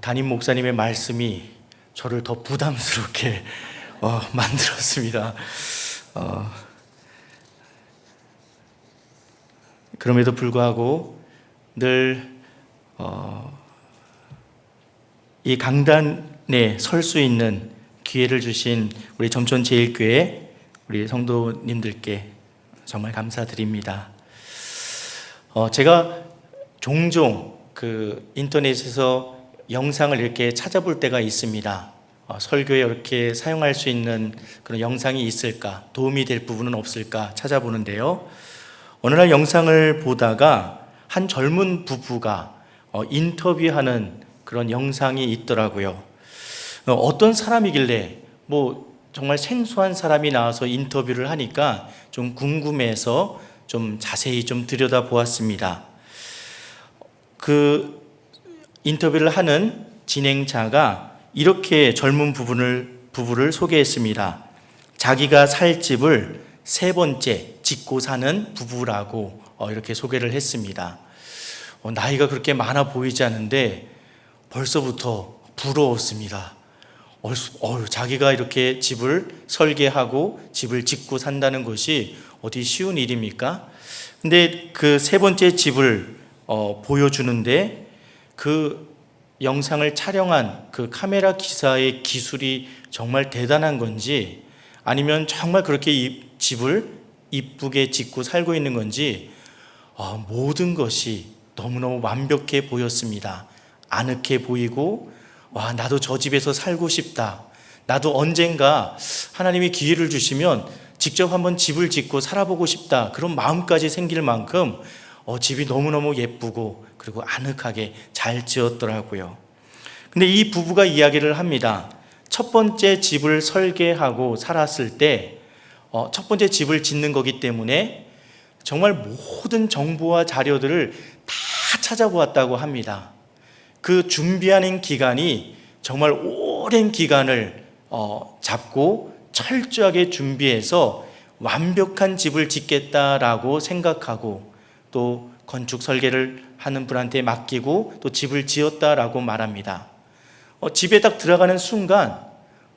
담임 목사님의 말씀이 저를 더 부담스럽게 만들었습니다. 그럼에도 불구하고 늘 이 강단에 설 수 있는 기회를 주신 우리 점촌제일교회 우리 성도님들께 정말 감사드립니다. 제가 종종 그 인터넷에서 영상을 이렇게 찾아볼 때가 있습니다. 설교에 이렇게 사용할 수 있는 그런 영상이 있을까, 도움이 될 부분은 없을까 찾아보는데요. 어느 날 영상을 보다가 한 젊은 부부가 인터뷰하는 그런 영상이 있더라고요. 어떤 사람이길래 정말 생소한 사람이 나와서 인터뷰를 하니까 좀 궁금해서 좀 자세히 좀 들여다보았습니다. 그 인터뷰를 하는 진행자가 이렇게 젊은 부부를 소개했습니다. 자기가 살 집을 3번째 짓고 사는 부부라고 이렇게 소개를 했습니다. 나이가 그렇게 많아 보이지 않는데 벌써부터 부러웠습니다. 자기가 이렇게 집을 설계하고 집을 짓고 산다는 것이 어디 쉬운 일입니까? 근데 그 3번째 집을 보여주는데 그 영상을 촬영한 그 카메라 기사의 기술이 정말 대단한 건지 아니면 정말 그렇게 이 집을 이쁘게 짓고 살고 있는 건지 모든 것이 너무너무 완벽해 보였습니다. 아늑해 보이고 나도 저 집에서 살고 싶다. 나도 언젠가 하나님이 기회를 주시면 직접 한번 집을 짓고 살아보고 싶다. 그런 마음까지 생길 만큼 집이 너무너무 예쁘고 그리고 아늑하게 잘 지었더라고요. 근데 이 부부가 이야기를 합니다. 첫 번째 집을 설계하고 살았을 때 첫 번째 집을 짓는 거기 때문에 정말 모든 정보와 자료들을 다 찾아보았다고 합니다. 그 준비하는 기간이 정말 오랜 기간을 잡고 철저하게 준비해서 완벽한 집을 짓겠다라고 생각하고 또 건축 설계를 하는 분한테 맡기고 또 집을 지었다라고 말합니다. 집에 딱 들어가는 순간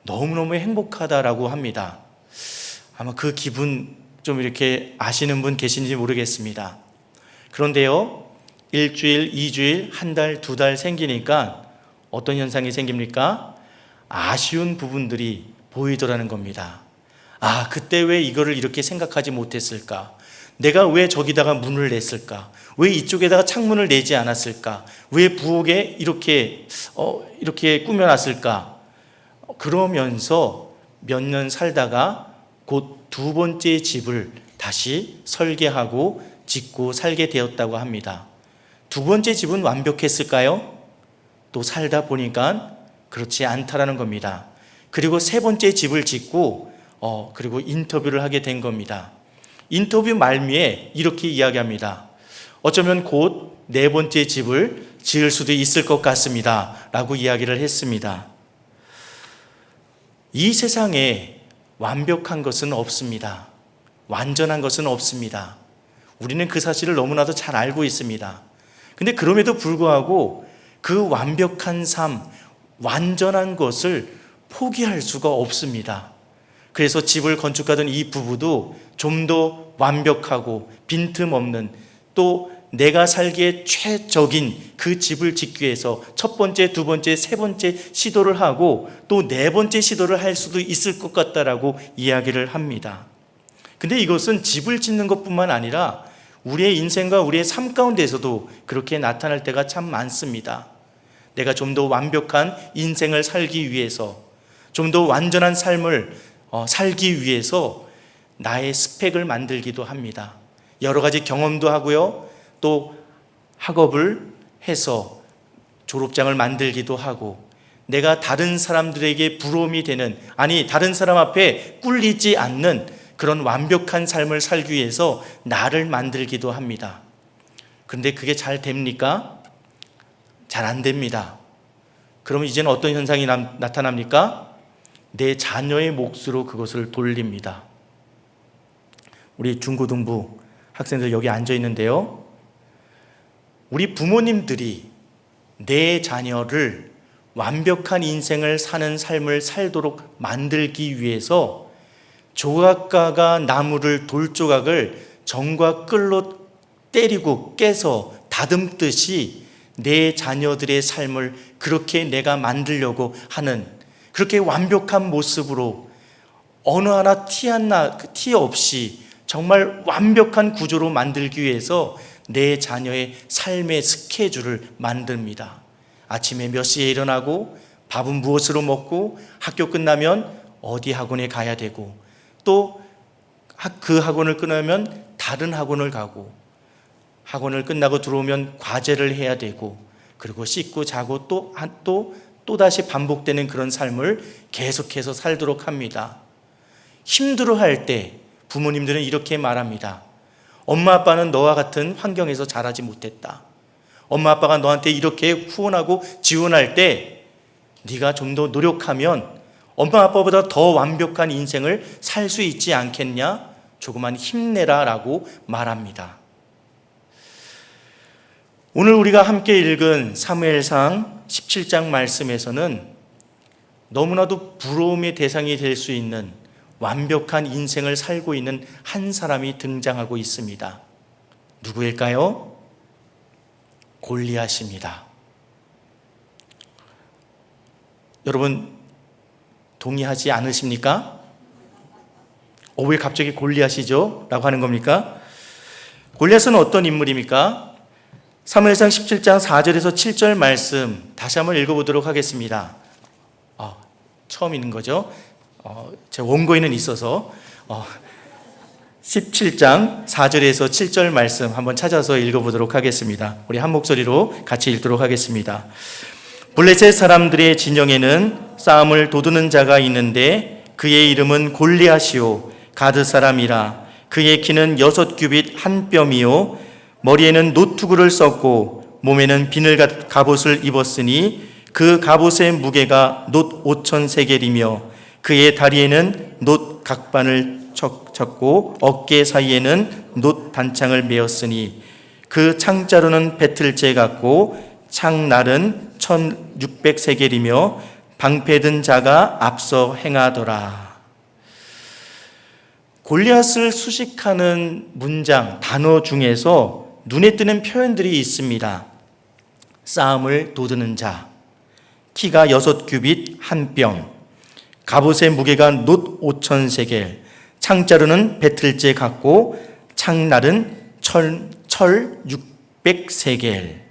너무너무 행복하다라고 합니다. 아마 그 기분 좀 이렇게 아시는 분 계신지 모르겠습니다. 그런데요, 1주일, 2주일, 한 달, 2달 생기니까 어떤 현상이 생깁니까? 아쉬운 부분들이 보이더라는 겁니다. 그때 왜 이거를 이렇게 생각하지 못했을까? 내가 왜 저기다가 문을 냈을까? 왜 이쪽에다가 창문을 내지 않았을까? 왜 부엌에 이렇게 꾸며놨을까? 그러면서 몇 년 살다가 곧 2번째 집을 다시 설계하고 짓고 살게 되었다고 합니다. 2번째 집은 완벽했을까요? 또 살다 보니까 그렇지 않다라는 겁니다. 그리고 3번째 집을 짓고 그리고 인터뷰를 하게 된 겁니다. 인터뷰 말미에 이렇게 이야기합니다. 어쩌면 곧 4번째 집을 지을 수도 있을 것 같습니다 라고 이야기를 했습니다. 이 세상에 완벽한 것은 없습니다. 완전한 것은 없습니다. 우리는 그 사실을 너무나도 잘 알고 있습니다. 근데 그럼에도 불구하고 그 완벽한 삶, 완전한 것을 포기할 수가 없습니다. 그래서 집을 건축하던 이 부부도 좀 더 완벽하고 빈틈없는 또 내가 살기에 최적인 그 집을 짓기 위해서 첫 번째, 2번째, 3번째 시도를 하고 또 4번째 시도를 할 수도 있을 것 같다라고 이야기를 합니다. 근데 이것은 집을 짓는 것뿐만 아니라 우리의 인생과 우리의 삶 가운데에서도 그렇게 나타날 때가 참 많습니다. 내가 좀 더 완벽한 인생을 살기 위해서, 좀 더 완전한 삶을 살기 위해서 나의 스펙을 만들기도 합니다. 여러 가지 경험도 하고요. 또 학업을 해서 졸업장을 만들기도 하고 내가 다른 사람들에게 부러움이 되는, 다른 사람 앞에 꿀리지 않는 그런 완벽한 삶을 살기 위해서 나를 만들기도 합니다. 그런데 그게 잘 됩니까? 잘 안 됩니다. 그러면 이제는 어떤 현상이 나타납니까? 내 자녀의 몫으로 그것을 돌립니다. 우리 중고등부 학생들 여기 앉아 있는데요. 우리 부모님들이 내 자녀를 완벽한 인생을 사는 삶을 살도록 만들기 위해서 조각가가 나무를 돌조각을 정과 끌로 때리고 깨서 다듬듯이 내 자녀들의 삶을 그렇게 내가 만들려고 하는, 그렇게 완벽한 모습으로 어느 하나 티 없이 정말 완벽한 구조로 만들기 위해서 내 자녀의 삶의 스케줄을 만듭니다. 아침에 몇 시에 일어나고 밥은 무엇으로 먹고 학교 끝나면 어디 학원에 가야 되고 또 그 학원을 끝나면 다른 학원을 가고 학원을 끝나고 들어오면 과제를 해야 되고 그리고 씻고 자고 또다시 반복되는 그런 삶을 계속해서 살도록 합니다. 힘들어할 때 부모님들은 이렇게 말합니다. 엄마 아빠는 너와 같은 환경에서 자라지 못했다. 엄마 아빠가 너한테 이렇게 후원하고 지원할 때 네가 좀 더 노력하면 엄마 아빠보다 더 완벽한 인생을 살 수 있지 않겠냐? 조금만 힘내라 라고 말합니다. 오늘 우리가 함께 읽은 사무엘상 17장 말씀에서는 너무나도 부러움의 대상이 될 수 있는 완벽한 인생을 살고 있는 한 사람이 등장하고 있습니다. 누구일까요? 골리앗입니다. 여러분 동의하지 않으십니까? 왜 갑자기 골리앗이죠? 라고 하는 겁니까? 골리앗은 어떤 인물입니까? 사무엘상 17장 4절에서 7절 말씀 다시 한번 읽어보도록 하겠습니다. 처음 읽는 거죠? 제 원고에는 있어서 17장 4절에서 7절 말씀 한번 찾아서 읽어보도록 하겠습니다. 우리 한 목소리로 같이 읽도록 하겠습니다. 블레셋 사람들의 진영에는 싸움을 도두는 자가 있는데 그의 이름은 골리앗이요 가드 사람이라. 그의 키는 6규빗 한 뼘이요 머리에는 노투구를 썼고 몸에는 비늘 갑옷을 입었으니 그 갑옷의 무게가 놋 5천 세겔이며 그의 다리에는 놋 각반을 쳤고 어깨 사이에는 놋 단창을 메었으니 그 창자루는 배틀째 같고 창날은 1600세겔이며 방패든 자가 앞서 행하더라. 골리앗을 수식하는 문장, 단어 중에서 눈에 띄는 표현들이 있습니다. 싸움을 도드는 자, 키가 6규빗 한 뼘, 갑옷의 무게가 놋 5천 세겔, 창자루는 배틀째 같고 창날은 철 600세겔.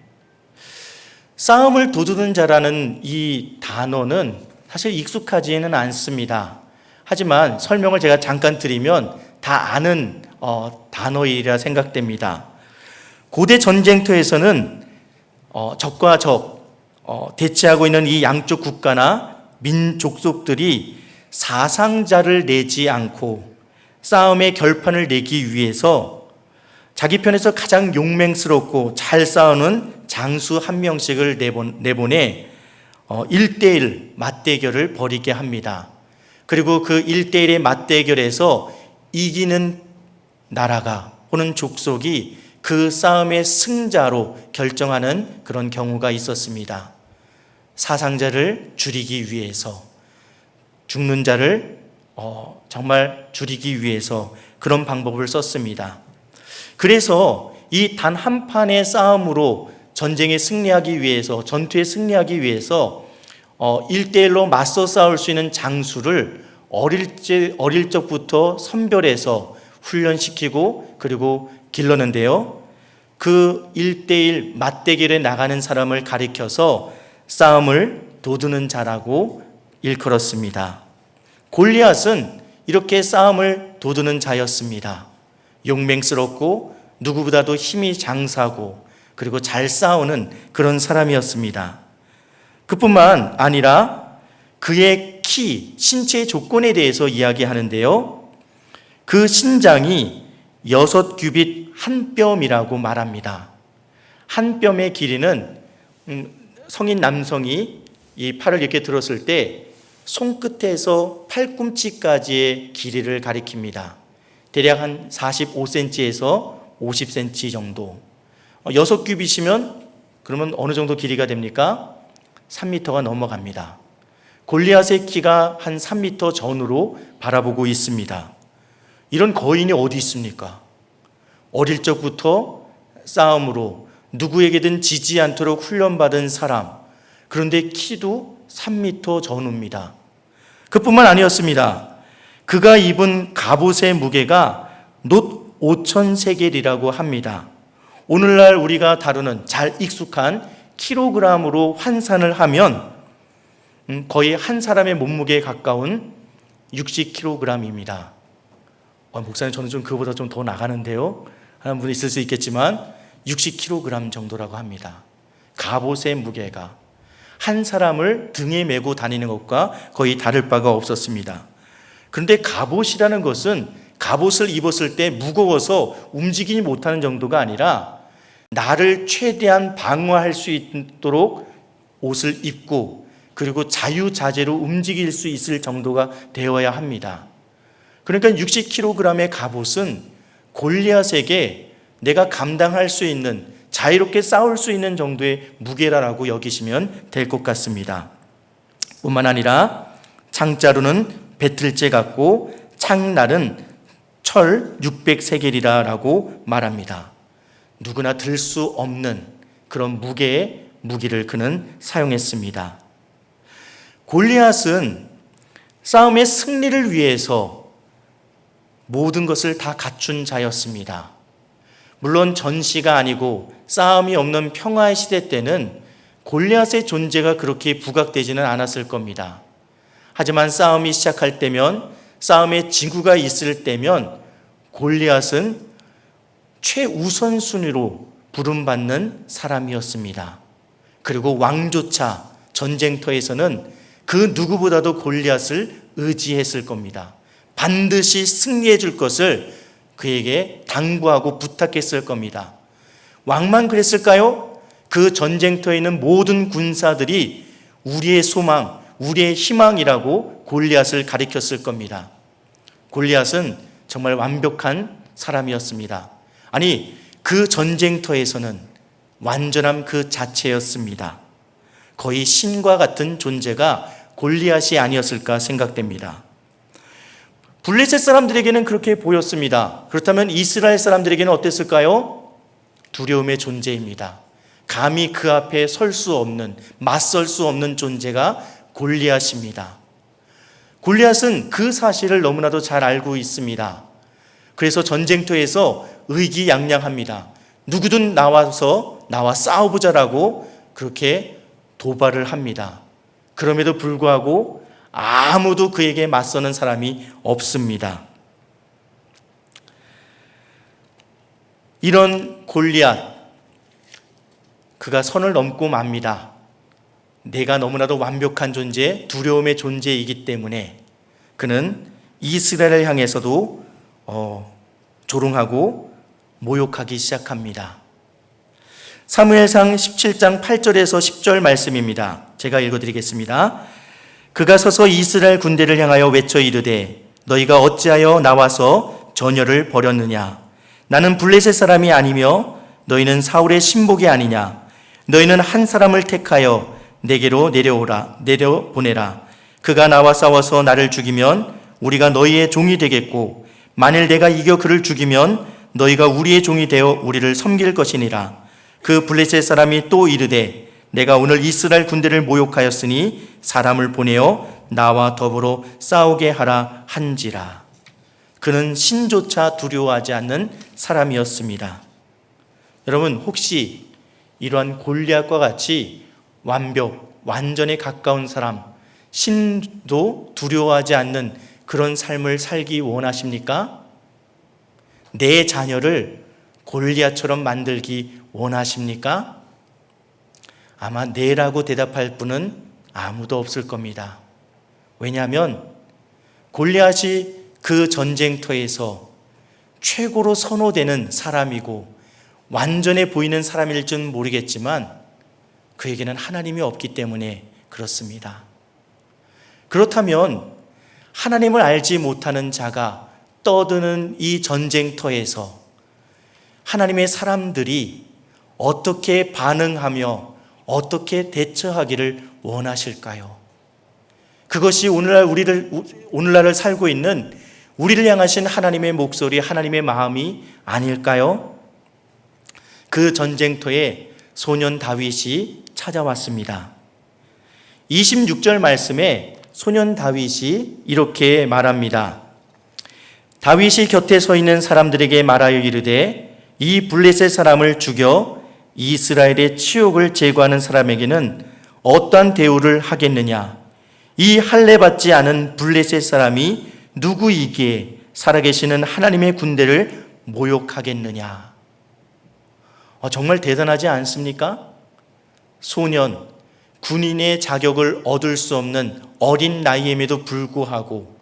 싸움을 도두는 자라는 이 단어는 사실 익숙하지는 않습니다. 하지만 설명을 제가 잠깐 드리면 다 아는 단어이라 생각됩니다. 고대 전쟁터에서는 적과 적, 대치하고 있는 이 양쪽 국가나 민족속들이 사상자를 내지 않고 싸움의 결판을 내기 위해서 자기 편에서 가장 용맹스럽고 잘 싸우는 장수 한 명씩을 내보내 1대1 맞대결을 벌이게 합니다. 그리고 그 1대1의 맞대결에서 이기는 나라가 혹은 족속이 그 싸움의 승자로 결정하는 그런 경우가 있었습니다. 사상자를 줄이기 위해서, 죽는 자를 정말 줄이기 위해서 그런 방법을 썼습니다. 그래서 이 단 한 판의 싸움으로 전쟁에 승리하기 위해서, 전투에 승리하기 위해서 1대1로 맞서 싸울 수 있는 장수를 어릴 적부터 선별해서 훈련시키고 그리고 길렀는데요. 그 1대1 맞대결에 나가는 사람을 가리켜서 싸움을 도두는 자라고 일컬었습니다. 골리앗은 이렇게 싸움을 도두는 자였습니다. 용맹스럽고 누구보다도 힘이 장사고 그리고 잘 싸우는 그런 사람이었습니다. 그뿐만 아니라 그의 키, 신체의 조건에 대해서 이야기하는데요. 그 신장이 6규빗 한 뼘이라고 말합니다. 한 뼘의 길이는 성인 남성이 이 팔을 이렇게 들었을 때 손끝에서 팔꿈치까지의 길이를 가리킵니다. 대략 한 45cm에서 50cm 정도. 6규빗이면 그러면 어느 정도 길이가 됩니까? 3m가 넘어갑니다. 골리앗의 키가 한 3m 전으로 바라보고 있습니다. 이런 거인이 어디 있습니까? 어릴 적부터 싸움으로 누구에게든 지지 않도록 훈련받은 사람, 그런데 키도 3m 전후입니다. 그뿐만 아니었습니다. 그가 입은 갑옷의 무게가 놋 5,000세겔이라고 합니다. 오늘날 우리가 다루는 잘 익숙한 킬로그램으로 환산을 하면 거의 한 사람의 몸무게에 가까운 60kg입니다. 목사님, 저는 좀 그거보다 좀 더 나가는데요 하는 분이 있을 수 있겠지만 60kg 정도라고 합니다. 갑옷의 무게가 한 사람을 등에 메고 다니는 것과 거의 다를 바가 없었습니다. 그런데 갑옷이라는 것은 갑옷을 입었을 때 무거워서 움직이지 못하는 정도가 아니라 나를 최대한 방어할 수 있도록 옷을 입고 그리고 자유자재로 움직일 수 있을 정도가 되어야 합니다. 그러니까 60kg의 갑옷은 골리앗에게 내가 감당할 수 있는, 자유롭게 싸울 수 있는 정도의 무게라고 여기시면 될 것 같습니다. 뿐만 아니라 창자루는 배틀째 같고 창날은 철 600세겔이라고 말합니다. 누구나 들 수 없는 그런 무게의 무기를 그는 사용했습니다. 골리앗은 싸움의 승리를 위해서 모든 것을 다 갖춘 자였습니다. 물론 전시가 아니고 싸움이 없는 평화의 시대 때는 골리앗의 존재가 그렇게 부각되지는 않았을 겁니다. 하지만 싸움이 시작할 때면, 싸움의 징후가 있을 때면 골리앗은 최우선순위로 부름받는 사람이었습니다. 그리고 왕조차 전쟁터에서는 그 누구보다도 골리앗을 의지했을 겁니다. 반드시 승리해 줄 것을 그에게 당부하고 부탁했을 겁니다. 왕만 그랬을까요? 그 전쟁터에 있는 모든 군사들이 우리의 소망, 우리의 희망이라고 골리앗을 가리켰을 겁니다. 골리앗은 정말 완벽한 사람이었습니다. 아니, 그 전쟁터에서는 완전함 그 자체였습니다. 거의 신과 같은 존재가 골리앗이 아니었을까 생각됩니다. 블레셋 사람들에게는 그렇게 보였습니다. 그렇다면 이스라엘 사람들에게는 어땠을까요? 두려움의 존재입니다. 감히 그 앞에 설 수 없는, 맞설 수 없는 존재가 골리앗입니다. 골리앗은 그 사실을 너무나도 잘 알고 있습니다. 그래서 전쟁터에서 의기양양합니다. 누구든 나와 싸워보자라고 그렇게 도발을 합니다. 그럼에도 불구하고 아무도 그에게 맞서는 사람이 없습니다. 이런 골리앗, 그가 선을 넘고 맙니다. 내가 너무나도 완벽한 존재, 두려움의 존재이기 때문에 그는 이스라엘을 향해서도 조롱하고 모욕하기 시작합니다. 사무엘상 17장 8절에서 10절 말씀입니다. 제가 읽어드리겠습니다. 그가 서서 이스라엘 군대를 향하여 외쳐 이르되 너희가 어찌하여 나와서 전열을 벌였느냐? 나는 블레셋 사람이 아니며 너희는 사울의 신복이 아니냐? 너희는 한 사람을 택하여 내게로 내려보내라. 그가 나와 싸워서 나를 죽이면 우리가 너희의 종이 되겠고 만일 내가 이겨 그를 죽이면 너희가 우리의 종이 되어 우리를 섬길 것이니라. 그 블레셋 사람이 또 이르되 내가 오늘 이스라엘 군대를 모욕하였으니 사람을 보내어 나와 더불어 싸우게 하라 한지라. 그는 신조차 두려워하지 않는 사람이었습니다. 여러분, 혹시 이러한 골리앗과 같이 완전에 가까운 사람, 신도 두려워하지 않는 그런 삶을 살기 원하십니까? 내 자녀를 골리앗처럼 만들기 원하십니까? 아마 네라고 대답할 분은 아무도 없을 겁니다. 왜냐하면 골리앗이 그 전쟁터에서 최고로 선호되는 사람이고 완전해 보이는 사람일지는 모르겠지만 그에게는 하나님이 없기 때문에 그렇습니다. 그렇다면 하나님을 알지 못하는 자가 떠드는 이 전쟁터에서 하나님의 사람들이 어떻게 반응하며 어떻게 대처하기를 원하실까요? 그것이 오늘날을 살고 있는 우리를 향하신 하나님의 목소리, 하나님의 마음이 아닐까요? 그 전쟁터에 소년 다윗이 찾아왔습니다. 26절 말씀에 소년 다윗이 이렇게 말합니다. 다윗이 곁에 서 있는 사람들에게 말하여 이르되 이 블레셋 사람을 죽여 이스라엘의 치욕을 제거하는 사람에게는 어떠한 대우를 하겠느냐? 이 할례 받지 않은 블레셋 사람이 누구이기에 살아계시는 하나님의 군대를 모욕하겠느냐? 정말 대단하지 않습니까? 소년, 군인의 자격을 얻을 수 없는 어린 나이임에도 불구하고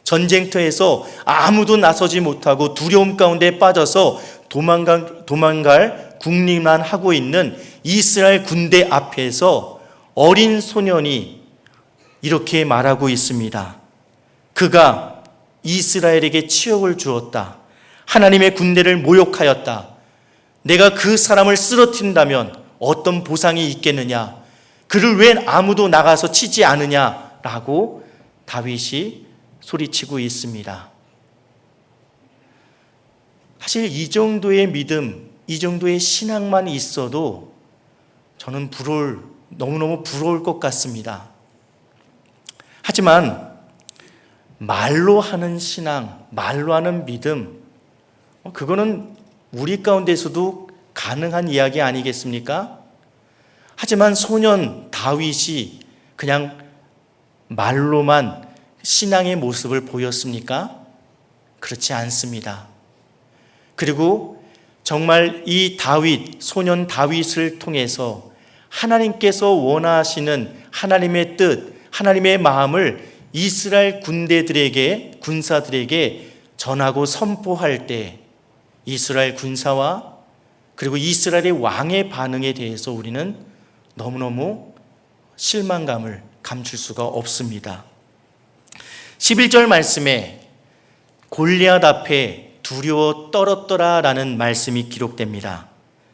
전쟁터에서 아무도 나서지 못하고 두려움 가운데 빠져서 도망갈 궁리만 하고 있는 이스라엘 군대 앞에서 어린 소년이 이렇게 말하고 있습니다. 그가 이스라엘에게 치욕을 주었다. 하나님의 군대를 모욕하였다. 내가 그 사람을 쓰러뜨린다면 어떤 보상이 있겠느냐? 그를 왜 아무도 나가서 치지 않으냐라고 다윗이 소리치고 있습니다. 사실 이 정도의 믿음, 이 정도의 신앙만 있어도 저는 너무너무 부러울 것 같습니다. 하지만 말로 하는 신앙, 말로 하는 믿음, 그거는 우리 가운데서도 가능한 이야기 아니겠습니까? 하지만 소년 다윗이 그냥 말로만 신앙의 모습을 보였습니까? 그렇지 않습니다. 그리고 정말 이 소년 다윗을 통해서 하나님께서 원하시는 하나님의 뜻, 하나님의 마음을 이스라엘 군사들에게 전하고 선포할 때 이스라엘 군사와 그리고 이스라엘의 왕의 반응에 대해서 우리는 너무너무 실망감을 감출 수가 없습니다. 11절 말씀에 골리앗 앞에 두려워 떨었더라 라는 말씀이 기록됩니다.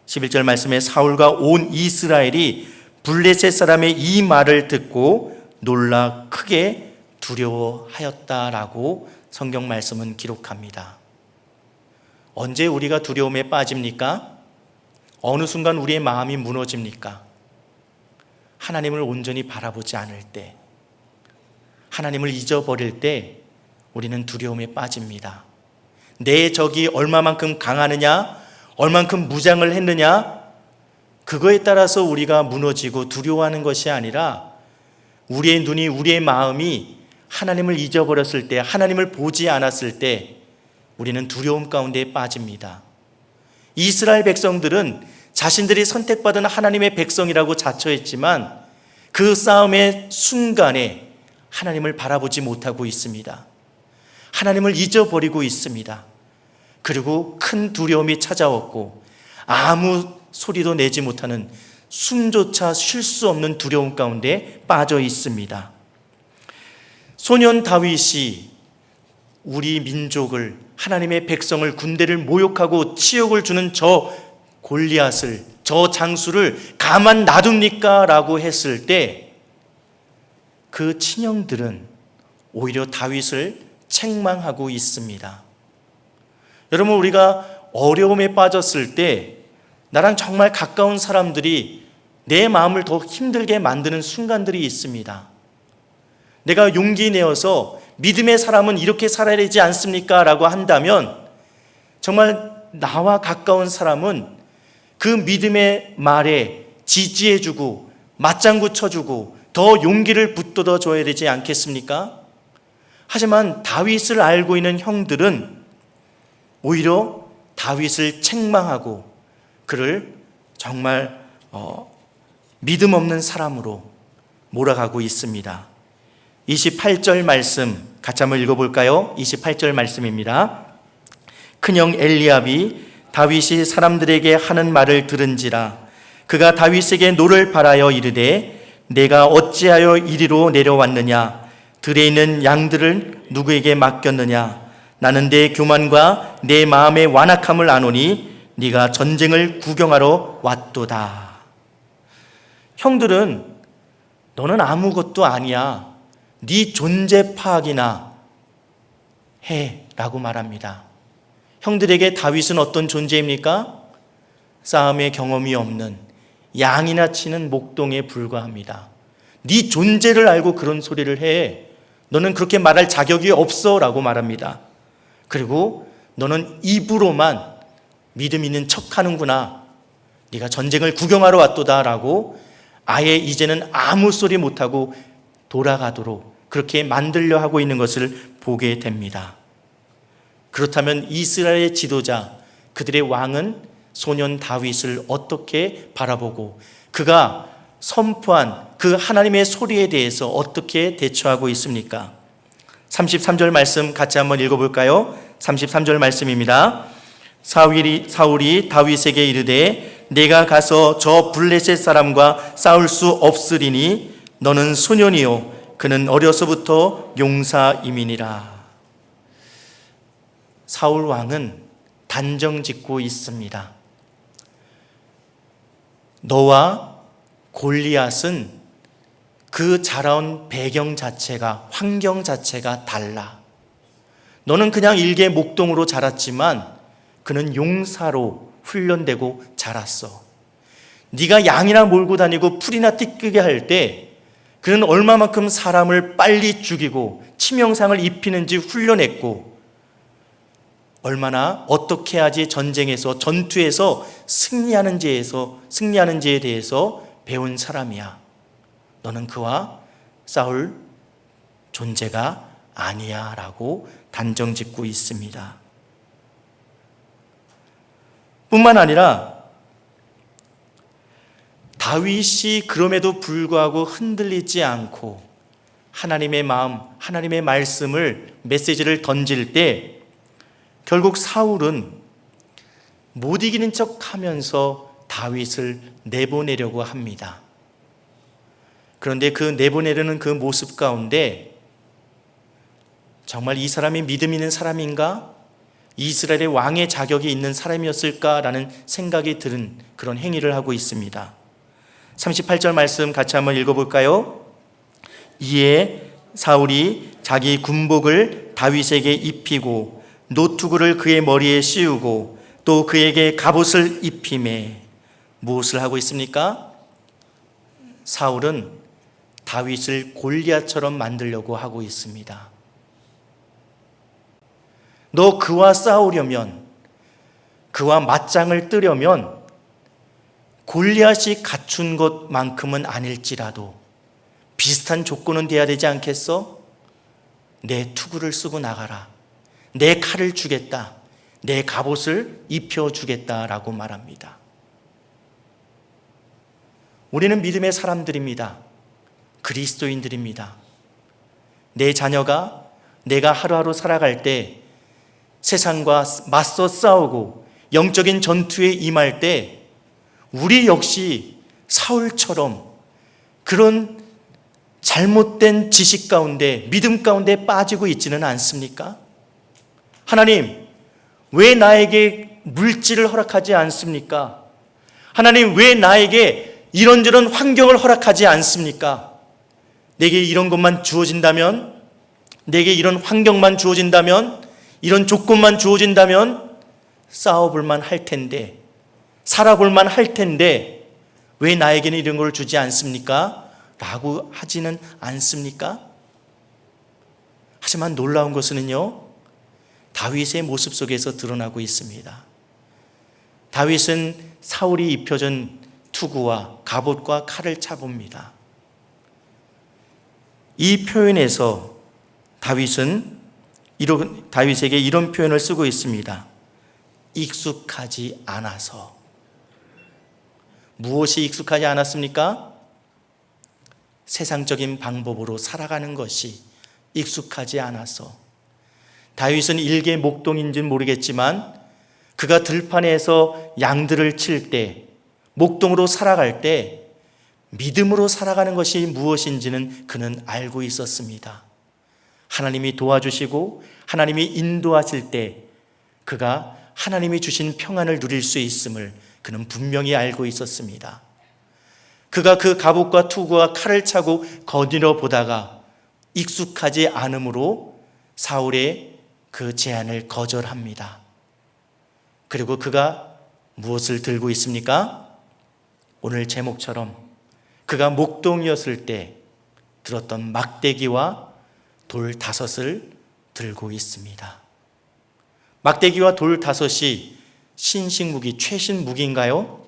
11절 말씀에 사울과 온 이스라엘이 블레셋 사람의 이 말을 듣고 놀라 크게 두려워하였다라고 성경 말씀은 기록합니다. 언제 우리가 두려움에 빠집니까? 어느 순간 우리의 마음이 무너집니까? 하나님을 온전히 바라보지 않을 때, 하나님을 잊어버릴 때 우리는 두려움에 빠집니다. 내 적이 얼마만큼 강하느냐, 얼만큼 무장을 했느냐, 그거에 따라서 우리가 무너지고 두려워하는 것이 아니라 우리의 눈이, 우리의 마음이 하나님을 잊어버렸을 때, 하나님을 보지 않았을 때 우리는 두려움 가운데 빠집니다. 이스라엘 백성들은 자신들이 선택받은 하나님의 백성이라고 자처했지만 그 싸움의 순간에 하나님을 바라보지 못하고 있습니다. 하나님을 잊어버리고 있습니다. 그리고 큰 두려움이 찾아왔고 아무 소리도 내지 못하는 숨조차 쉴 수 없는 두려움 가운데 빠져 있습니다. 소년 다윗이 우리 민족을, 하나님의 백성을, 군대를 모욕하고 치욕을 주는 저 골리앗을, 저 장수를 가만 놔둡니까? 라고 했을 때 그 친형들은 오히려 다윗을 책망하고 있습니다. 여러분, 우리가 어려움에 빠졌을 때 나랑 정말 가까운 사람들이 내 마음을 더 힘들게 만드는 순간들이 있습니다. 내가 용기 내어서 믿음의 사람은 이렇게 살아야 되지 않습니까? 라고 한다면 정말 나와 가까운 사람은 그 믿음의 말에 지지해주고 맞장구 쳐주고 더 용기를 붙돋아 줘야 되지 않겠습니까? 하지만 다윗을 알고 있는 형들은 오히려 다윗을 책망하고 그를 정말 믿음 없는 사람으로 몰아가고 있습니다. 28절 말씀 같이 한번 읽어볼까요? 28절 말씀입니다. 큰형 엘리압이 다윗이 사람들에게 하는 말을 들은지라 그가 다윗에게 노를 바라여 이르되 내가 어찌하여 이리로 내려왔느냐? 들에 있는 양들을 누구에게 맡겼느냐? 나는 내 교만과 내 마음의 완악함을 아노니 네가 전쟁을 구경하러 왔도다. 형들은 너는 아무것도 아니야. 네 존재 파악이나 해 라고 말합니다. 형들에게 다윗은 어떤 존재입니까? 싸움의 경험이 없는 양이나 치는 목동에 불과합니다. 네 존재를 알고 그런 소리를 해. 너는 그렇게 말할 자격이 없어 라고 말합니다. 그리고 너는 입으로만 믿음 있는 척하는구나. 네가 전쟁을 구경하러 왔도다 라고 아예 이제는 아무 소리 못하고 돌아가도록 그렇게 만들려 하고 있는 것을 보게 됩니다. 그렇다면 이스라엘의 지도자, 그들의 왕은 소년 다윗을 어떻게 바라보고 그가 선포한 그 하나님의 소리에 대해서 어떻게 대처하고 있습니까? 33절 말씀 같이 한번 읽어볼까요? 33절 말씀입니다. 사울이 다윗에게 이르되 내가 가서 저 블레셋 사람과 싸울 수 없으리니 너는 소년이요 그는 어려서부터 용사임이니라. 사울 왕은 단정 짓고 있습니다. 너와 골리앗은 그 자라온 배경 자체가, 환경 자체가 달라. 너는 그냥 일개 목동으로 자랐지만 그는 용사로 훈련되고 자랐어. 네가 양이나 몰고 다니고 풀이나 띠끄게 할 때 그는 얼마만큼 사람을 빨리 죽이고 치명상을 입히는지 훈련했고, 얼마나 어떻게 해야지 전쟁에서, 전투에서 승리하는지에 대해서 배운 사람이야. 너는 그와 싸울 존재가 아니야 라고 단정 짓고 있습니다. 뿐만 아니라 다윗이 그럼에도 불구하고 흔들리지 않고 하나님의 마음, 하나님의 말씀을, 메시지를 던질 때 결국 사울은 못 이기는 척 하면서 다윗을 내보내려고 합니다. 그런데 그 내보내려는 그 모습 가운데 정말 이 사람이 믿음 있는 사람인가? 이스라엘의 왕의 자격이 있는 사람이었을까라는 생각이 드는 그런 행위를 하고 있습니다. 38절 말씀 같이 한번 읽어볼까요? 이에 사울이 자기 군복을 다윗에게 입히고 노투구를 그의 머리에 씌우고 또 그에게 갑옷을 입히매. 무엇을 하고 있습니까? 사울은 다윗을 골리앗처럼 만들려고 하고 있습니다. 너 그와 싸우려면, 그와 맞짱을 뜨려면 골리앗이 갖춘 것만큼은 아닐지라도 비슷한 조건은 돼야 되지 않겠어? 내 투구를 쓰고 나가라. 내 칼을 주겠다. 내 갑옷을 입혀주겠다라고 말합니다. 우리는 믿음의 사람들입니다. 그리스도인들입니다. 내 자녀가, 내가 하루하루 살아갈 때 세상과 맞서 싸우고 영적인 전투에 임할 때 우리 역시 사울처럼 그런 잘못된 지식 가운데, 믿음 가운데 빠지고 있지는 않습니까? 하나님, 왜 나에게 물질을 허락하지 않습니까? 하나님, 왜 나에게 이런저런 환경을 허락하지 않습니까? 내게 이런 것만 주어진다면, 내게 이런 환경만 주어진다면, 이런 조건만 주어진다면 싸워볼만 할 텐데, 살아볼만 할 텐데 왜 나에게는 이런 걸 주지 않습니까? 라고 하지는 않습니까? 하지만 놀라운 것은요, 다윗의 모습 속에서 드러나고 있습니다. 다윗은 사울이 입혀준 투구와 갑옷과 칼을 차봅니다. 이 표현에서 다윗에게 이런 표현을 쓰고 있습니다. 익숙하지 않아서. 무엇이 익숙하지 않았습니까? 세상적인 방법으로 살아가는 것이 익숙하지 않아서. 다윗은 일개 목동인지는 모르겠지만 그가 들판에서 양들을 칠 때, 목동으로 살아갈 때 믿음으로 살아가는 것이 무엇인지는 그는 알고 있었습니다. 하나님이 도와주시고 하나님이 인도하실 때 그가 하나님이 주신 평안을 누릴 수 있음을 그는 분명히 알고 있었습니다. 그가 그 갑옷과 투구와 칼을 차고 거닐어 보다가 익숙하지 않으므로 사울의 그 제안을 거절합니다. 그리고 그가 무엇을 들고 있습니까? 오늘 제목처럼 그가 목동이었을 때 들었던 막대기와 돌 5을 들고 있습니다. 막대기와 돌 5이 신식 무기, 최신 무기인가요?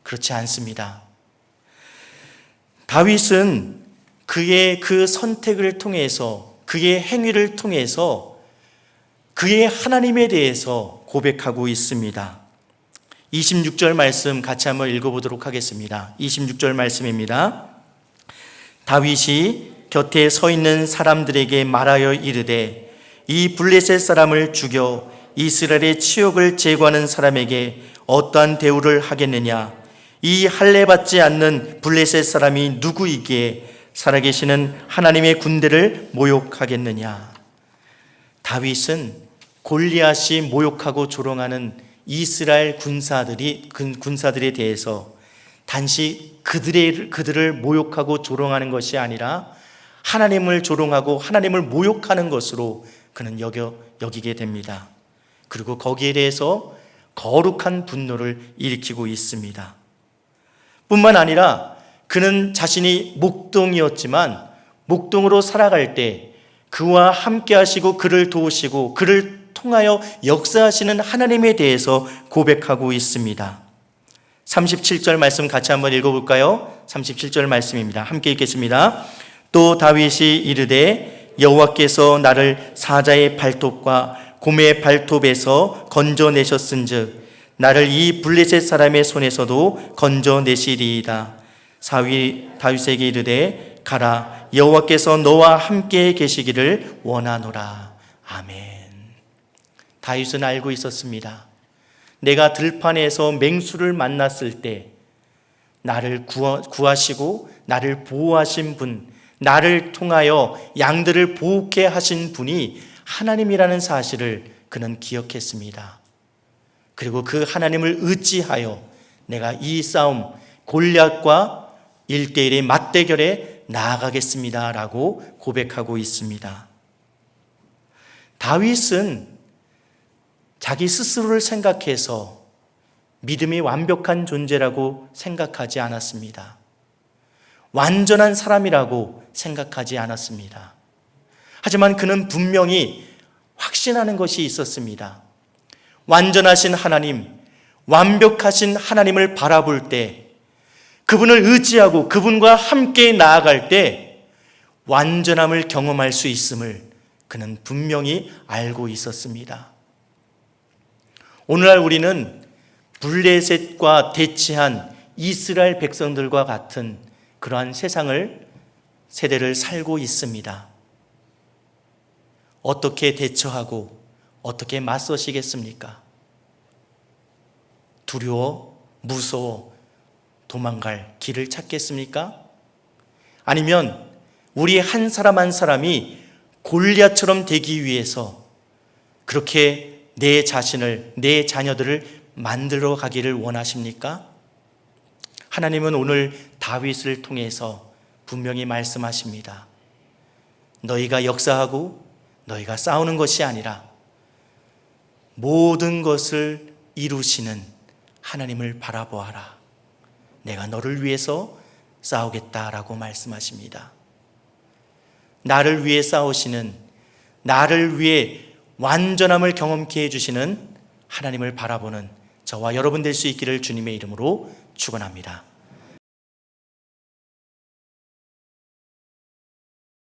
그렇지 않습니다. 다윗은 그의 그 선택을 통해서, 그의 행위를 통해서 그의 하나님에 대해서 고백하고 있습니다. 26절 말씀 같이 한번 읽어보도록 하겠습니다. 26절 말씀입니다. 다윗이 곁에 서 있는 사람들에게 말하여 이르되 이 블레셋 사람을 죽여 이스라엘의 치욕을 제거하는 사람에게 어떠한 대우를 하겠느냐? 이 할례받지 않는 블레셋 사람이 누구이기에 살아계시는 하나님의 군대를 모욕하겠느냐? 다윗은 골리앗이 모욕하고 조롱하는 이스라엘 군사들에 대해서 단지 그들을 모욕하고 조롱하는 것이 아니라 하나님을 조롱하고 하나님을 모욕하는 것으로 그는 여기게 됩니다. 그리고 거기에 대해서 거룩한 분노를 일으키고 있습니다. 뿐만 아니라 그는 자신이 목동이었지만 목동으로 살아갈 때 그와 함께 하시고 그를 도우시고 그를 통하여 역사하시는 하나님에 대해서 고백하고 있습니다. 37절 말씀 같이 한번 읽어볼까요? 37절 말씀입니다. 함께 읽겠습니다. 또 다윗이 이르되 여호와께서 나를 사자의 발톱과 곰의 발톱에서 건져내셨은즉 나를 이 블레셋 사람의 손에서도 건져내시리이다. 다윗에게 이르되 가라, 여호와께서 너와 함께 계시기를 원하노라. 아멘. 다윗은 알고 있었습니다. 내가 들판에서 맹수를 만났을 때 나를 구하시고 나를 보호하신 분, 나를 통하여 양들을 보호케 하신 분이 하나님이라는 사실을 그는 기억했습니다. 그리고 그 하나님을 의지하여 내가 이 싸움 골리앗과 1대1의 맞대결에 나아가겠습니다 라고 고백하고 있습니다. 다윗은 자기 스스로를 생각해서 믿음이 완벽한 존재라고 생각하지 않았습니다. 완전한 사람이라고 생각하지 않았습니다. 하지만 그는 분명히 확신하는 것이 있었습니다. 완전하신 하나님, 완벽하신 하나님을 바라볼 때, 그분을 의지하고 그분과 함께 나아갈 때 완전함을 경험할 수 있음을 그는 분명히 알고 있었습니다. 오늘날 우리는 블레셋과 대치한 이스라엘 백성들과 같은 그러한 세대를 살고 있습니다. 어떻게 대처하고 어떻게 맞서시겠습니까? 두려워, 무서워, 도망갈 길을 찾겠습니까? 아니면 우리 한 사람 한 사람이 골리앗처럼 되기 위해서 그렇게 내 자신을, 내 자녀들을 만들어 가기를 원하십니까? 하나님은 오늘 다윗을 통해서 분명히 말씀하십니다. 너희가 역사하고 너희가 싸우는 것이 아니라 모든 것을 이루시는 하나님을 바라보아라. 내가 너를 위해서 싸우겠다라고 말씀하십니다. 나를 위해 싸우시는, 나를 위해 완전함을 경험케 해주시는 하나님을 바라보는 저와 여러분 될 수 있기를 주님의 이름으로 축원합니다.